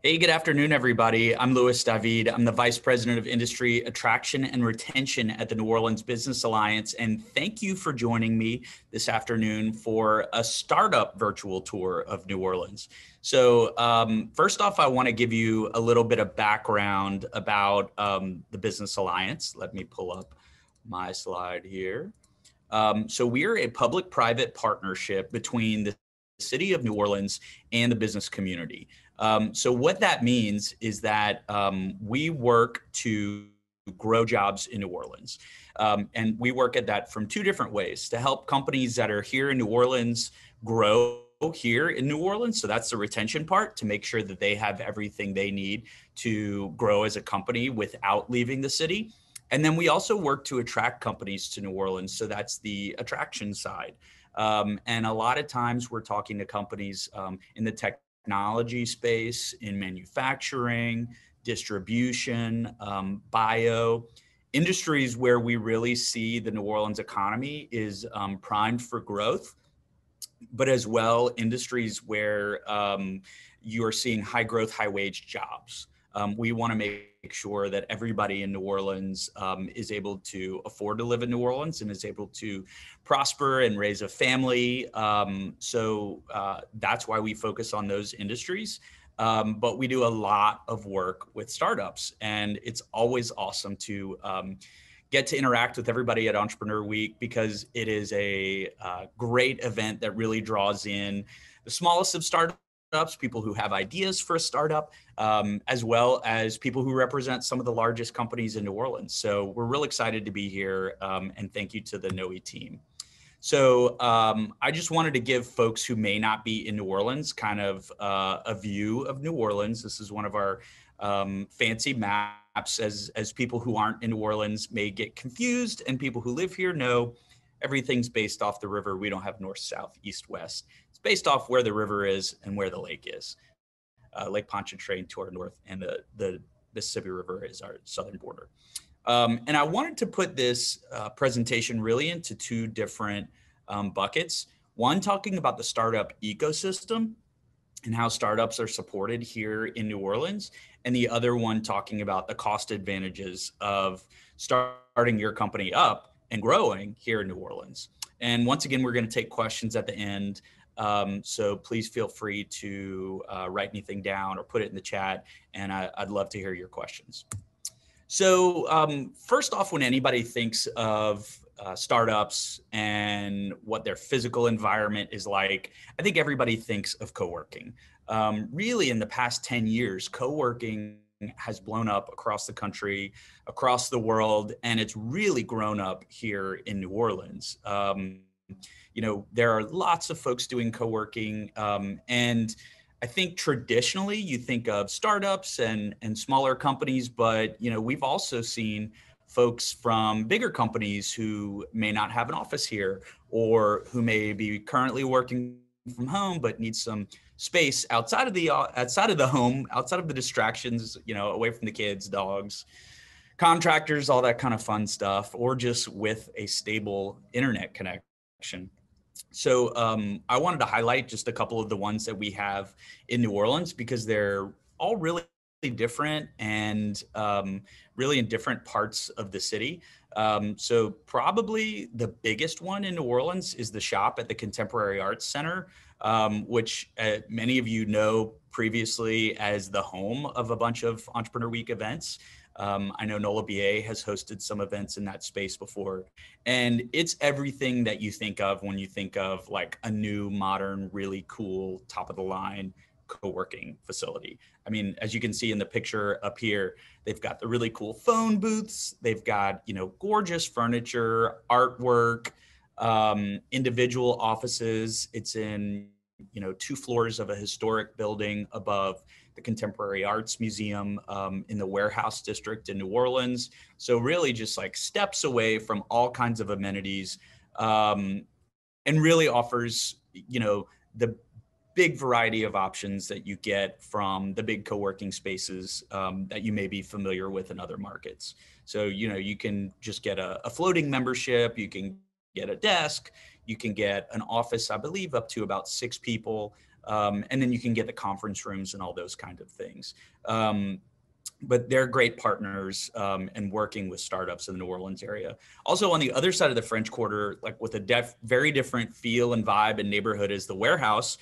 Hey, good afternoon, everybody. I'm Louis David. I'm the Vice President of Industry Attraction and Retention at the New Orleans Business Alliance. And thank you for joining me this afternoon for a startup virtual tour of New Orleans. So first off, I want to give you a little bit of background about the Business Alliance. Let me pull up my slide here. So we are a public-private partnership between the City of New Orleans and the business community. So what that means is that we work to grow jobs in New Orleans. And we work at that from two different ways: to help companies that are here in New Orleans grow here in New Orleans. So that's the retention part, to make sure that they have everything they need to grow as a company without leaving the city. And then we also work to attract companies to New Orleans. So that's the attraction side. And a lot of times we're talking to companies in the technology space, in manufacturing, distribution, bio, industries where we really see the New Orleans economy is primed for growth, but as well industries where you are seeing high growth, high wage jobs. We want to make sure that everybody in New Orleans is able to afford to live in New Orleans and is able to prosper and raise a family. So that's why we focus on those industries. But we do a lot of work with startups, and it's always awesome to get to interact with everybody at Entrepreneur Week, because it is a great event that really draws in the smallest of startups, people who have ideas for a startup, as well as people who represent some of the largest companies in New Orleans. So we're real excited to be here, and thank you to the NOEW team. So I just wanted to give folks who may not be in New Orleans kind of a view of New Orleans. This is one of our fancy maps, as people who aren't in New Orleans may get confused, and people who live here know everything's based off the river. We don't have north, south, east, west. It's based off where the river is and where the lake is. Lake Pontchartrain to our north, and the Mississippi River is our southern border. And I wanted to put this presentation really into two different buckets. One, talking about the startup ecosystem and how startups are supported here in New Orleans. And the other one, talking about the cost advantages of starting your company up and growing here in New Orleans. And once again, we're going to take questions at the end. So please feel free to write anything down or put it in the chat, and I'd love to hear your questions. So first off, when anybody thinks of startups and what their physical environment is like, I think everybody thinks of co-working. Really, in the past 10 years, co-working has blown up across the country, across the world, and it's really grown up here in New Orleans. You know, there are lots of folks doing co-working, and I think traditionally you think of startups and smaller companies, but you know, we've also seen folks from bigger companies who may not have an office here, or who may be currently working from home but need some space outside of the home, outside of the distractions, you know, away from the kids, dogs, contractors, all that kind of fun stuff, or just with a stable internet connection. So I wanted to highlight just a couple of the ones that we have in New Orleans, because they're all really different and really in different parts of the city. So probably the biggest one in New Orleans is the shop at the Contemporary Arts Center, which many of you know previously as the home of a bunch of Entrepreneur Week events. I know NOLABA has hosted some events in that space before, and it's everything that you think of when you think of like a new, modern, really cool, top of the line co-working facility. I mean, as you can see in the picture up here, they've got the really cool phone booths. They've got, you know, gorgeous furniture, artwork, individual offices. It's in, you know, 2 floors of a historic building above the Contemporary Arts Museum in the Warehouse District in New Orleans. So really just like steps away from all kinds of amenities, and really offers, you know, the big variety of options that you get from the big co-working spaces that you may be familiar with in other markets. So, you know, you can just get a floating membership, you can get a desk, you can get an office, I believe up to about 6 people. And then you can get the conference rooms and all those kind of things. But they're great partners and working with startups in the New Orleans area. Also on the other side of the French Quarter, like with a very different feel and vibe and neighborhood is the Warehouse,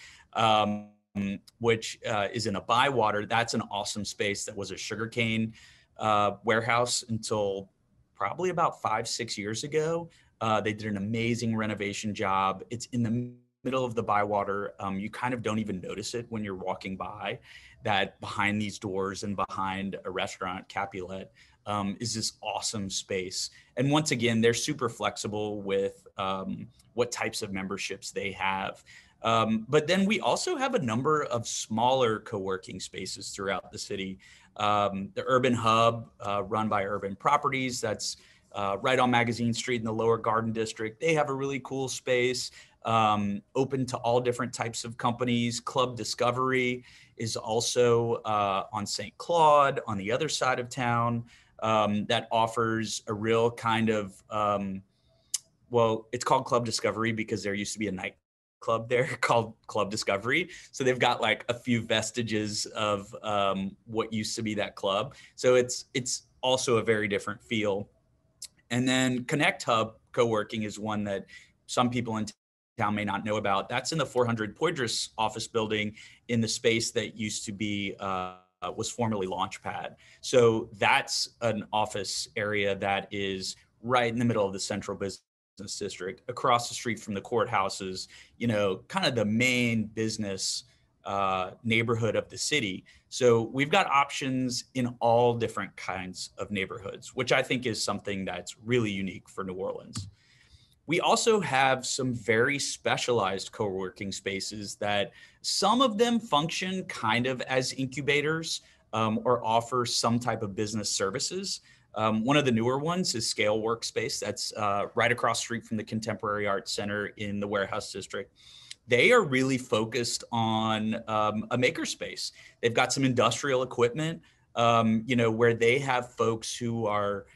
which is in a Bywater. That's an awesome space that was a sugarcane warehouse until probably about 5-6 years ago. They did an amazing renovation job. It's in the middle of the Bywater. You kind of don't even notice it when you're walking by, that behind these doors and behind a restaurant, Capulet, is this awesome space. And once again, they're super flexible with what types of memberships they have. But then we also have a number of smaller co-working spaces throughout the city. The Urban Hub, run by Urban Properties, that's right on Magazine Street in the Lower Garden District. They have a really cool space, open to all different types of companies. Club Discovery is also on St. Claude on the other side of town, that offers a real kind of, well, it's called Club Discovery because there used to be a nightclub there called Club Discovery. So they've got like a few vestiges of what used to be that club. So it's also a very different feel. And then Connect Hub Co-working is one that some people in town may not know about. That's in the 400 Poydras office building in the space that used to be, was formerly Launchpad. So that's an office area that is right in the middle of the central business district, across the street from the courthouses, you know, kind of the main business neighborhood of the city. So we've got options in all different kinds of neighborhoods, which I think is something that's really unique for New Orleans. We also have some very specialized co-working spaces that some of them function kind of as incubators or offer some type of business services. One of the newer ones is Scale Workspace. That's right across the street from the Contemporary Arts Center in the Warehouse District. They are really focused on a makerspace. They've got some industrial equipment, you know, where they have folks who are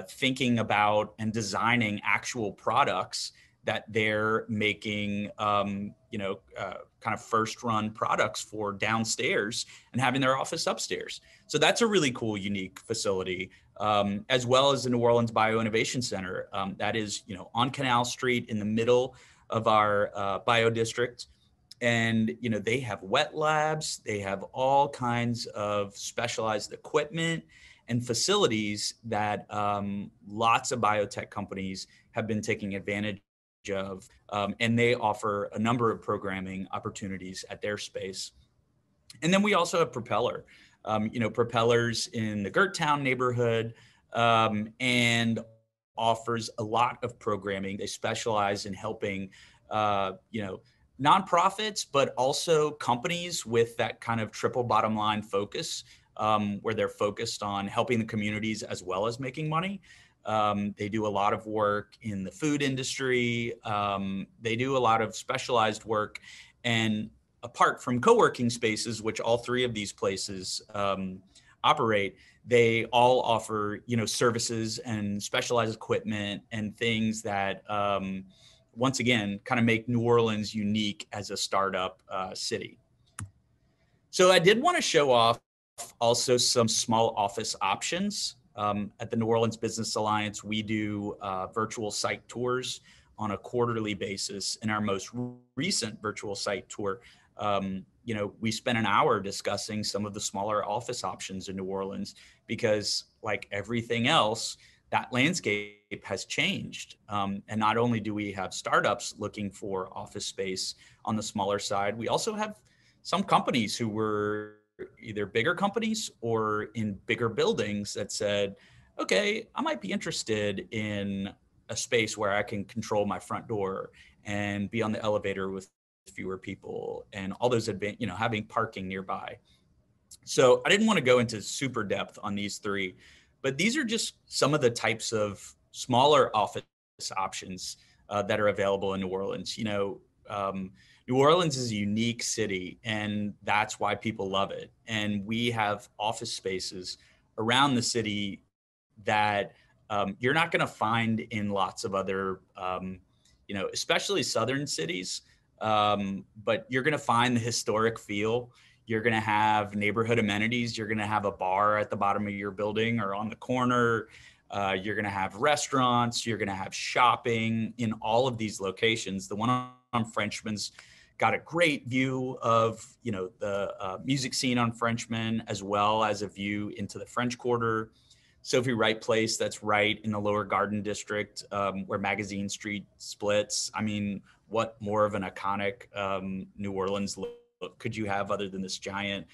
thinking about and designing actual products that they're making, you know, kind of first run products for downstairs and having their office upstairs. So that's a really cool, unique facility, as well as the New Orleans Bioinnovation Center. That is, you know, on Canal Street in the middle of our bio district. And, you know, they have wet labs, they have all kinds of specialized equipment and facilities that lots of biotech companies have been taking advantage of. And they offer a number of programming opportunities at their space. And then we also have Propeller, you know, Propellers in the Gerttown neighborhood, and offers a lot of programming. They specialize in helping, you know, nonprofits, but also companies with that kind of triple bottom line focus, where they're focused on helping the communities as well as making money. They do a lot of work in the food industry. They do a lot of specialized work. And apart from co-working spaces, which all three of these places operate, they all offer, you know, services and specialized equipment and things that, once again, kind of make New Orleans unique as a startup city. So I did want to show off also some small office options. At the New Orleans Business Alliance, we do virtual site tours on a quarterly basis. In our most recent virtual site tour, you know, we spent an hour discussing some of the smaller office options in New Orleans because, like everything else, that landscape has changed. And not only do we have startups looking for office space on the smaller side, we also have some companies who were either bigger companies or in bigger buildings that said, okay, I might be interested in a space where I can control my front door and be on the elevator with fewer people and all those you know, having parking nearby. So I didn't want to go into super depth on these three, but these are just some of the types of smaller office options that are available in New Orleans. You know, New Orleans is a unique city, and that's why people love it. And we have office spaces around the city that you're not going to find in lots of other, you know, especially southern cities. But you're going to find the historic feel. You're going to have neighborhood amenities. You're going to have a bar at the bottom of your building or on the corner. You're going to have restaurants. You're going to have shopping in all of these locations. The one on Frenchman's got a great view of, the music scene on Frenchman, as well as a view into the French Quarter. Sophie Wright Place, that's right in the Lower Garden District, where Magazine Street splits. I mean, what more of an iconic New Orleans look could you have other than this giant,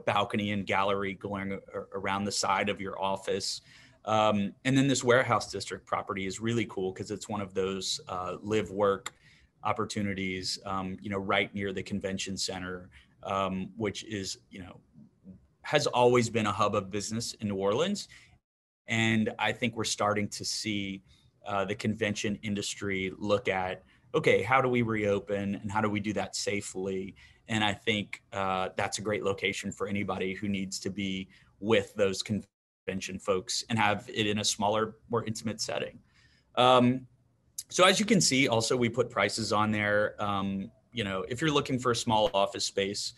balcony and gallery going around the side of your office? And then this warehouse district property is really cool because it's one of those live work opportunities, right near the convention center, which is, has always been a hub of business in New Orleans. And I think we're starting to see the convention industry look at, okay, how do we reopen and how do we do that safely? And I think that's a great location for anybody who needs to be with those convention folks and have it in a smaller, more intimate setting. So as you can see, also we put prices on there. If you're looking for a small office space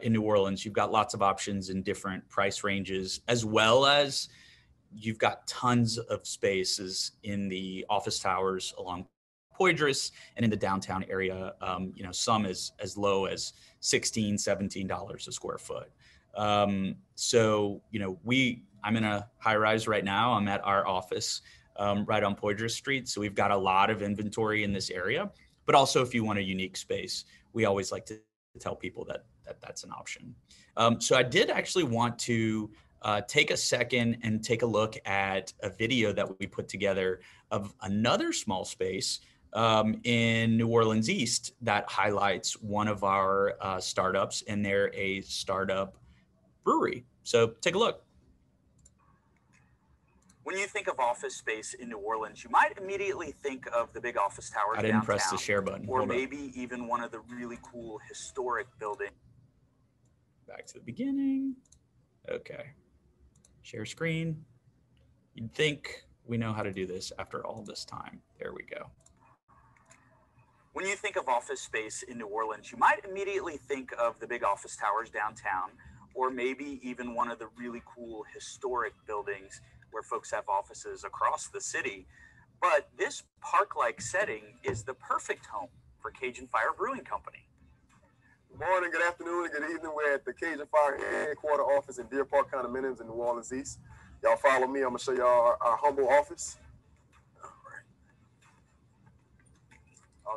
in New Orleans, you've got lots of options in different price ranges, as well as you've got tons of spaces in the office towers along Poydras and in the downtown area, some as low as $16, $17 a square foot. So, I'm in a high rise right now. I'm at our office right on Poydras Street. So we've got a lot of inventory in this area, but also if you want a unique space, we always like to tell people that's an option. So I did actually want to take a second and take a look at a video that we put together of another small space in New Orleans East that highlights one of our startups, and they're a startup brewery. So take a look. When you think of office space in New Orleans, you might immediately think of the big office towers downtown. I didn't press the share button. Or maybe even one of the really cool historic buildings. Back to the beginning. Okay. Share screen. You'd think we know how to do this after all this time. There we go. When you think of office space in New Orleans, you might immediately think of the big office towers downtown, or maybe even one of the really cool historic buildings where folks have offices across the city. But this park-like setting is the perfect home for Cajun Fire Brewing Company. Good morning, good afternoon, and good evening. We're at the Cajun Fire headquarter office in Deer Park Condominiums in New Orleans East. Y'all follow me. I'm going to show y'all our humble office.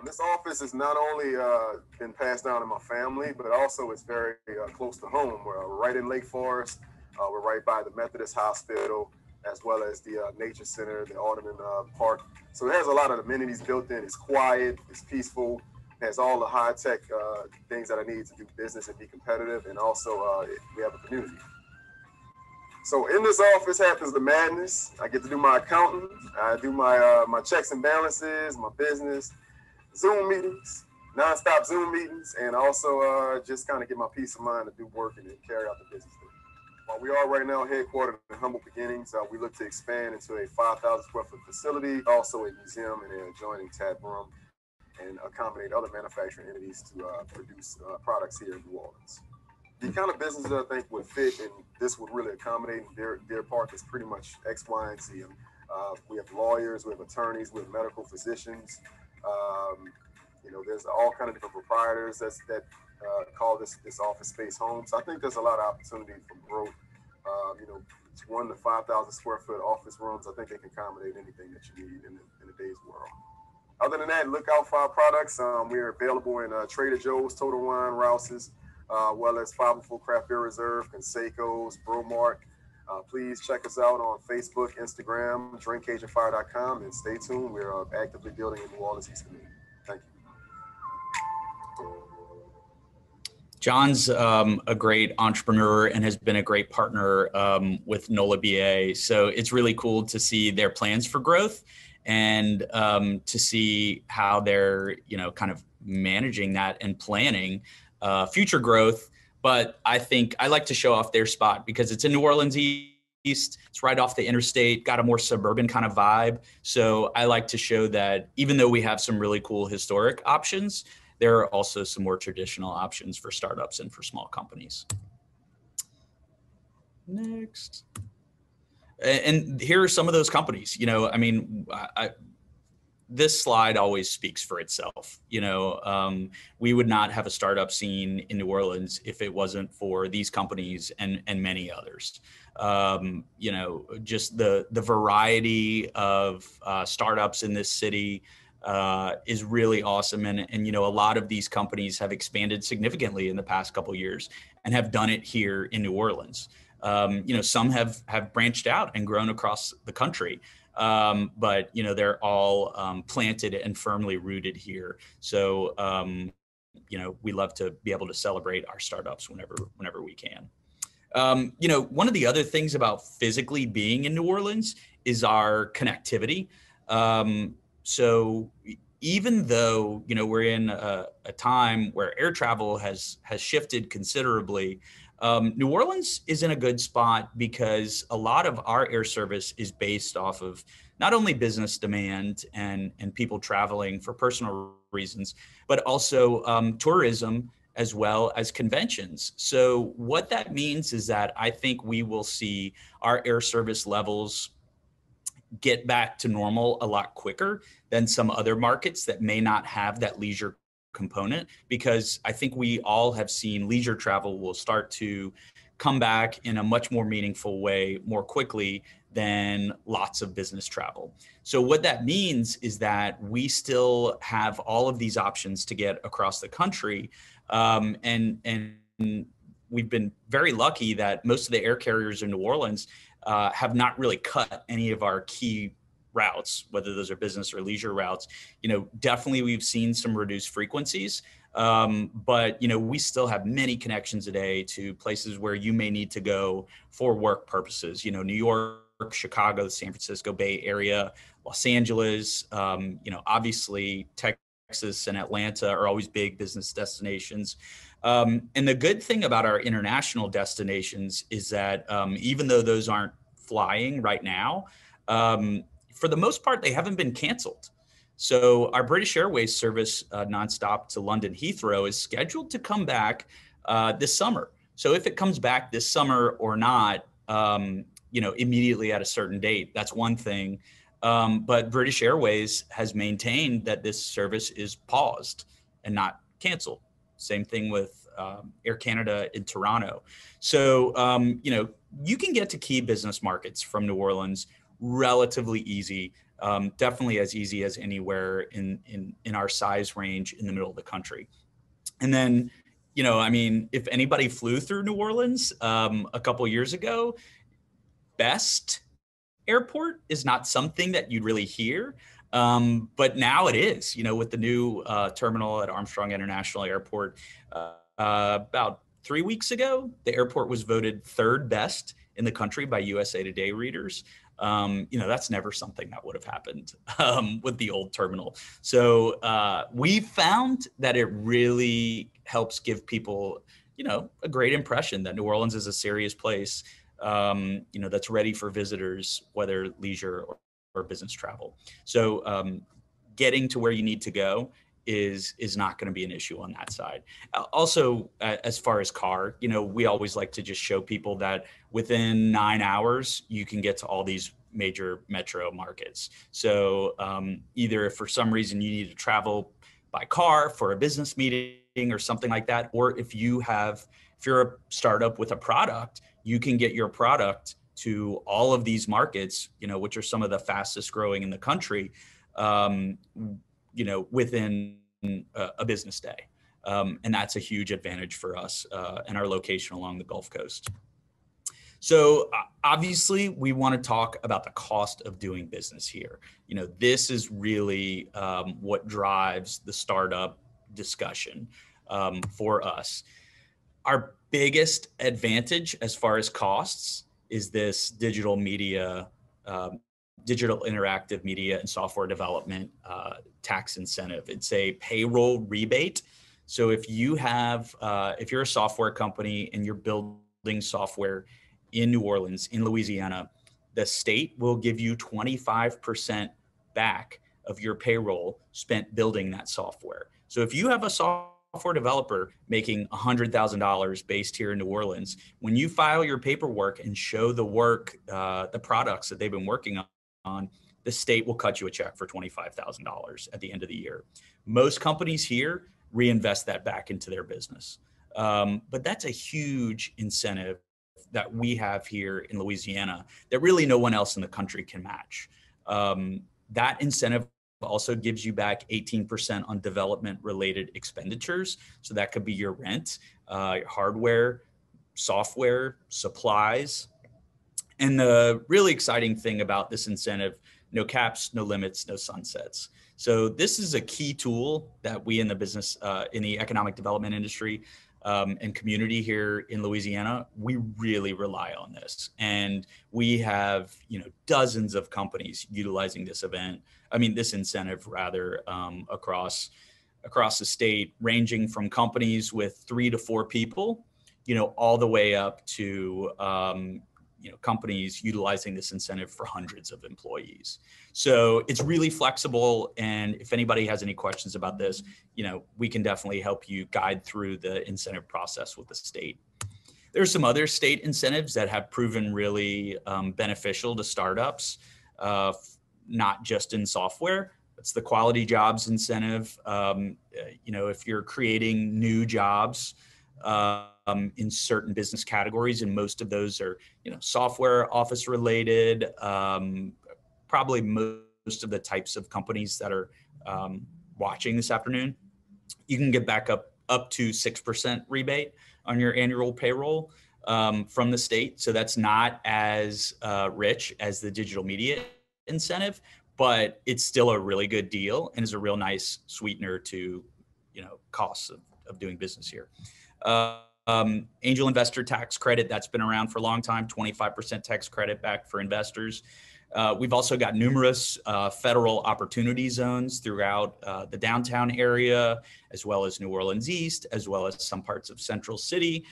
This office has not only been passed down to my family, but also it's very close to home. We're right in Lake Forest. We're right by the Methodist Hospital, as well as the Nature Center, the Alderman Park. So it has a lot of amenities built in. It's quiet, it's peaceful, has all the high-tech things that I need to do business and be competitive, and also we have a community. So in this office happens the madness. I get to do my accounting, I do my checks and balances, my business, Zoom meetings, nonstop Zoom meetings, and also just kind of get my peace of mind to do work and carry out the business. While we are right now headquartered in humble beginnings, we look to expand into a 5,000 square foot facility, also a museum and an adjoining tap room, and accommodate other manufacturing entities to produce products here in New Orleans. The kind of businesses I think would fit and this would really accommodate in Deer Park is pretty much X, Y, and Z. We have lawyers, we have attorneys, we have medical physicians. There's all kind of different proprietors that call this office space home. So I think there's a lot of opportunity for growth. It's 1 to 5,000 square foot office rooms. I think they can accommodate anything that you need in today's world. Other than that, look out for our products. We're available in Trader Joe's, Total Wine, Rouse's, well as 504 Craft Beer Reserve, Conseco's, Bromart. Please check us out on Facebook, Instagram, drinkcajunfire.com, and stay tuned. We're actively building in New Orleans East community. Thank you. John's a great entrepreneur and has been a great partner with NOLABA. So it's really cool to see their plans for growth and to see how they're, kind of managing that and planning future growth. But I think I like to show off their spot because it's in New Orleans East. It's right off the interstate, got a more suburban kind of vibe. So I like to show that even though we have some really cool historic options, there are also some more traditional options for startups and for small companies. Next. And here are some of those companies. I mean, this slide always speaks for itself. We would not have a startup scene in New Orleans if it wasn't for these companies and many others. Just the variety of startups in this city is really awesome. And a lot of these companies have expanded significantly in the past couple of years and have done it here in New Orleans. Some have branched out and grown across the country. But they're all planted and firmly rooted here. So we love to be able to celebrate our startups whenever we can. One of the other things about physically being in New Orleans is our connectivity. So even though we're in a time where air travel has shifted considerably, New Orleans is in a good spot because a lot of our air service is based off of not only business demand and people traveling for personal reasons, but also tourism as well as conventions. So what that means is that I think we will see our air service levels get back to normal a lot quicker than some other markets that may not have that leisure component, because I think we all have seen leisure travel will start to come back in a much more meaningful way more quickly than lots of business travel. So what that means is that we still have all of these options to get across the country. And we've been very lucky that most of the air carriers in New Orleans have not really cut any of our key routes, whether those are business or leisure routes. Definitely we've seen some reduced frequencies, but we still have many connections a day to places where you may need to go for work purposes. New York, Chicago, the San Francisco Bay Area, Los Angeles, obviously Texas and Atlanta are always big business destinations. And the good thing about our international destinations is that even though those aren't flying right now, for the most part, they haven't been canceled. So our British Airways service nonstop to London Heathrow is scheduled to come back this summer. So if it comes back this summer or not, immediately at a certain date, that's one thing. But British Airways has maintained that this service is paused and not canceled. Same thing with Air Canada in Toronto. So, you can get to key business markets from New Orleans relatively easy, definitely as easy as anywhere in our size range in the middle of the country. And then, if anybody flew through New Orleans a couple years ago, Best Airport is not something that you'd really hear. But now it is, with the new terminal at Armstrong International Airport. About 3 weeks ago, the airport was voted third best in the country by USA Today readers. That's never something that would have happened with the old terminal. So we found that it really helps give people, a great impression that New Orleans is a serious place, that's ready for visitors, whether leisure or business travel. So getting to where you need to go is not going to be an issue on that side. Also, as far as car, we always like to just show people that within 9 hours, you can get to all these major metro markets. So either if for some reason you need to travel by car for a business meeting or something like that, or if you're a startup with a product, you can get your product to all of these markets, which are some of the fastest growing in the country, within a business day. And that's a huge advantage for us and our location along the Gulf Coast. So obviously we want to talk about the cost of doing business here. This is really what drives the startup discussion for us. Our biggest advantage as far as costs is this digital media, digital interactive media and software development tax incentive. It's a payroll rebate. So if you're a software company and you're building software in New Orleans, in Louisiana, the state will give you 25% back of your payroll spent building that software. So if you have a software developer making $100,000 based here in New Orleans, when you file your paperwork and show the work, the products that they've been working on, the state will cut you a check for $25,000 at the end of the year. Most companies here reinvest that back into their business. But that's a huge incentive that we have here in Louisiana that really no one else in the country can match. That incentive also gives you back 18% on development related expenditures. So that could be your rent, hardware, software, supplies. And the really exciting thing about this incentive, no caps, no limits, no sunsets. So this is a key tool that we in the business, in the economic development industry and community here in Louisiana, we really rely on this. And we have, dozens of companies utilizing this incentive rather, across the state, ranging from companies with 3 to 4 people, all the way up to, companies utilizing this incentive for hundreds of employees. So it's really flexible. And if anybody has any questions about this, we can definitely help you guide through the incentive process with the state. There's some other state incentives that have proven really beneficial to startups, not just in software. It's the quality jobs incentive. If you're creating new jobs, in certain business categories, and most of those are, software, office related, probably most of the types of companies that are watching this afternoon, you can get back up to 6% rebate on your annual payroll from the state. So that's not as rich as the digital media incentive, but it's still a really good deal and is a real nice sweetener to, costs of doing business here. Angel investor tax credit, that's been around for a long time, 25% tax credit back for investors. We've also got numerous federal opportunity zones throughout the downtown area, as well as New Orleans East, as well as some parts of Central City.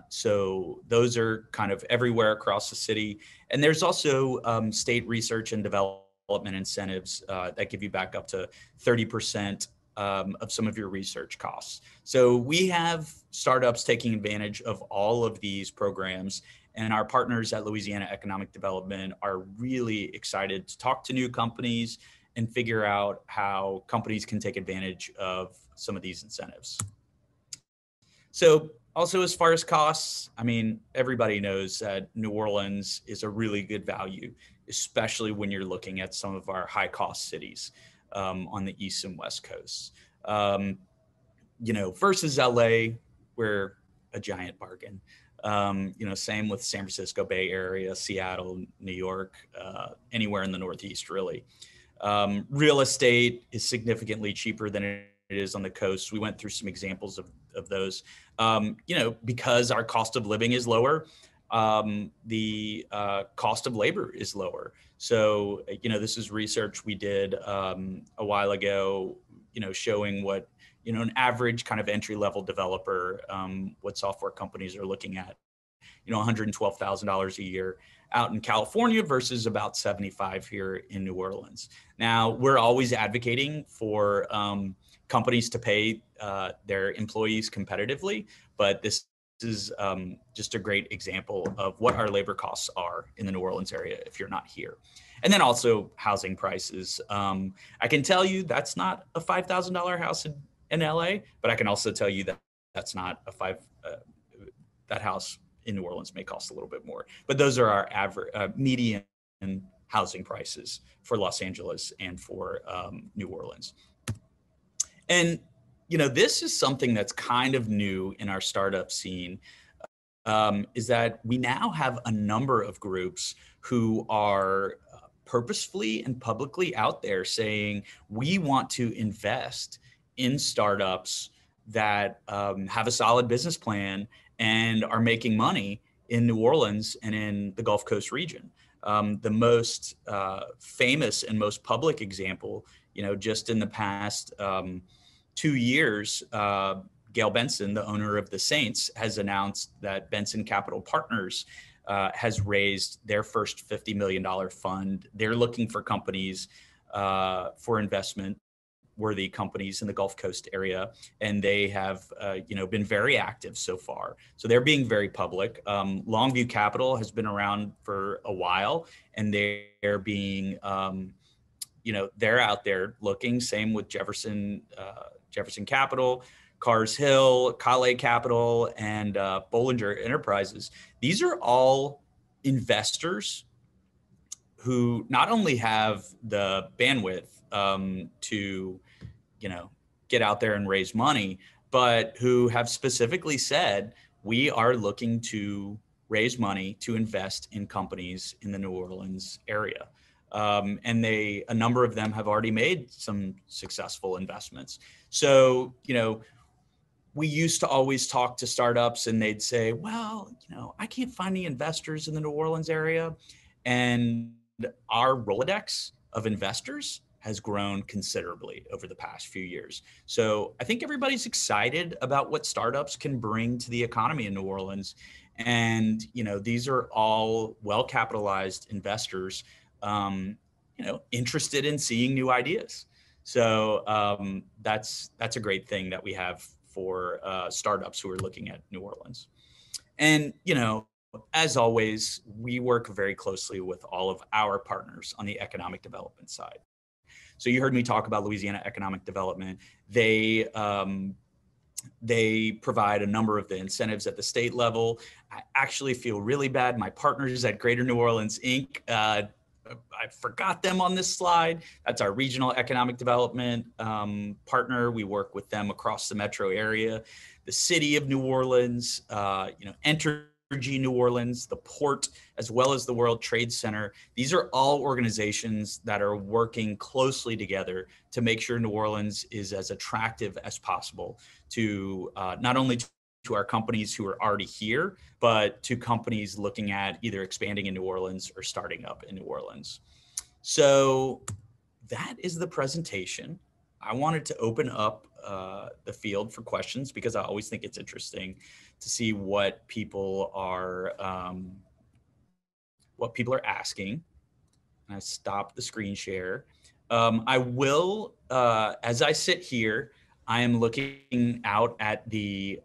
So those are kind of everywhere across the city. And there's also state research and development incentives that give you back up to 30% of some of your research costs. So we have startups taking advantage of all of these programs, and our partners at Louisiana Economic Development are really excited to talk to new companies and figure out how companies can take advantage of some of these incentives. So also, as far as costs, everybody knows that New Orleans is a really good value, especially when you're looking at some of our high cost cities on the East and West Coasts. Versus LA, we're a giant bargain. Same with San Francisco Bay Area, Seattle, New York, anywhere in the Northeast, really. Real estate is significantly cheaper than it is on the coast. We went through some examples of those. Because our cost of living is lower, the cost of labor is lower. So, this is research we did a while ago, showing what, an average kind of entry-level developer, what software companies are looking at, $112,000 a year out in California versus about $75,000 here in New Orleans. Now, we're always advocating for companies to pay their employees competitively, but this is just a great example of what our labor costs are in the New Orleans area if you're not here. And then also housing prices. I can tell you that's not a $5,000 house in LA, but I can also tell you that that's not that house in New Orleans may cost a little bit more. But those are our average median housing prices for Los Angeles and for New Orleans. And this is something that's kind of new in our startup scene, is that we now have a number of groups who are purposefully and publicly out there saying, we want to invest in startups that have a solid business plan and are making money in New Orleans and in the Gulf Coast region. The most famous and most public example, just in the past 2 years, Gail Benson, the owner of the Saints, has announced that Benson Capital Partners has raised their first $50 million fund. They're looking for companies for investment worthy companies in the Gulf Coast area, and they have been very active so far. So they're being very public. Longview Capital has been around for a while, and they're being they're out there looking. Same with Jefferson Capital, Cars Hill, Kale Capital, and Bollinger Enterprises. These are all investors who not only have the bandwidth to, get out there and raise money, but who have specifically said, we are looking to raise money to invest in companies in the New Orleans area. And a number of them have already made some successful investments. So, we used to always talk to startups and they'd say, well, I can't find any investors in the New Orleans area. And our Rolodex of investors has grown considerably over the past few years. So I think everybody's excited about what startups can bring to the economy in New Orleans. And, these are all well-capitalized investors, interested in seeing new ideas. So that's a great thing that we have for startups who are looking at New Orleans. And, as always, we work very closely with all of our partners on the economic development side. So you heard me talk about Louisiana Economic Development. They provide a number of the incentives at the state level. I actually feel really bad. My partners at Greater New Orleans, Inc., I forgot them on this slide. That's our regional economic development partner. We work with them across the metro area, the city of New Orleans, Entergy New Orleans, the port, as well as the World Trade Center. These are all organizations that are working closely together to make sure New Orleans is as attractive as possible to not only to our companies who are already here, but to companies looking at either expanding in New Orleans or starting up in New Orleans. So that is the presentation. I wanted to open up the field for questions because I always think it's interesting to see what people are asking. I stopped the screen share. I will, as I sit here, I am looking out at the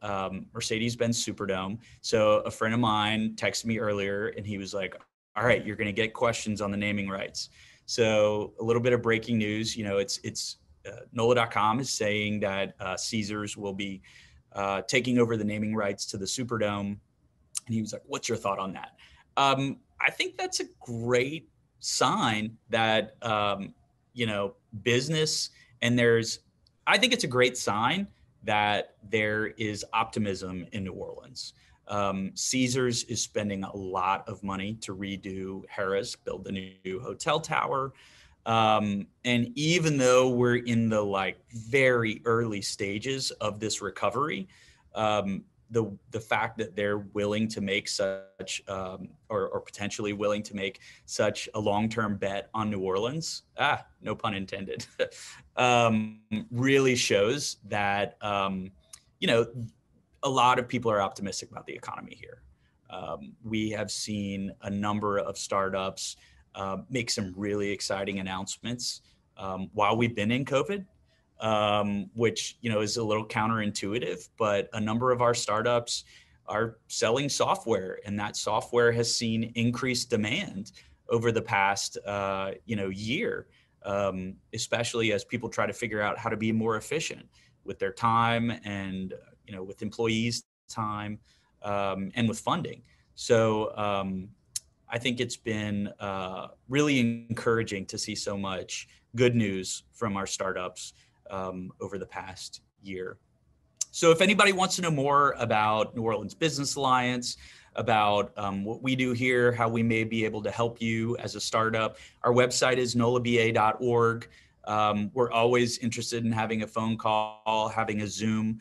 Mercedes-Benz Superdome. So a friend of mine texted me earlier and he was like, all right, you're going to get questions on the naming rights. So a little bit of breaking news, it's NOLA.com is saying that Caesars will be taking over the naming rights to the Superdome. And he was like, what's your thought on that? I think that's a great sign that, business and I think it's a great sign that there is optimism in New Orleans. Caesars is spending a lot of money to redo Harrah's, build the new hotel tower. And even though we're in the very early stages of this recovery, the fact that they're willing to make such or potentially willing to make such a long-term bet on New Orleans, no pun intended, really shows that a lot of people are optimistic about the economy here. We have seen a number of startups make some really exciting announcements while we've been in COVID. Which, is a little counterintuitive, but a number of our startups are selling software, and that software has seen increased demand over the past, year, especially as people try to figure out how to be more efficient with their time and, with employees' time and with funding. So I think it's been really encouraging to see so much good news from our startups over the past year. So if anybody wants to know more about New Orleans Business Alliance, about what we do here, how we may be able to help you as a startup, our website is nolaba.org. We're always interested in having a phone call, having a Zoom.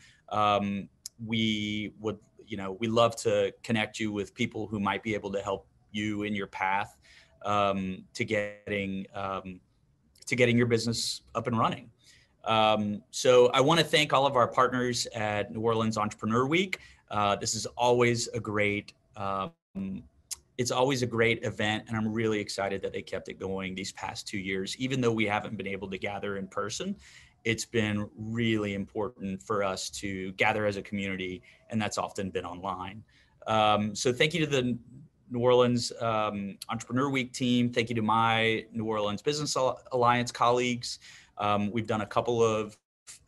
We love to connect you with people who might be able to help you in your path to getting your business up and running. So I want to thank all of our partners at New Orleans Entrepreneur Week. This is always a great, it's always a great event, and I'm really excited that they kept it going these past 2 years, even though we haven't been able to gather in person. it's been really important for us to gather as a community, and that's often been online. So thank you to the New Orleans Entrepreneur Week team. Thank you to my New Orleans Business Alliance colleagues. We've done a couple of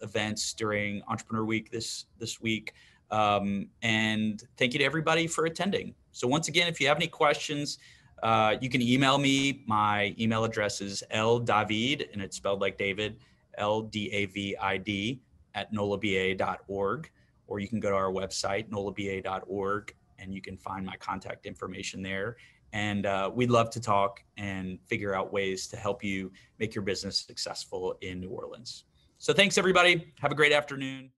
events during Entrepreneur Week this week. And thank you to everybody for attending. So once again, if you have any questions, you can email me. My email address is ldavid, and it's spelled like David, LDAVID @nolaba.org, or you can go to our website, nolaba.org, and you can find my contact information there. And we'd love to talk and figure out ways to help you make your business successful in New Orleans. So thanks, everybody. Have a great afternoon.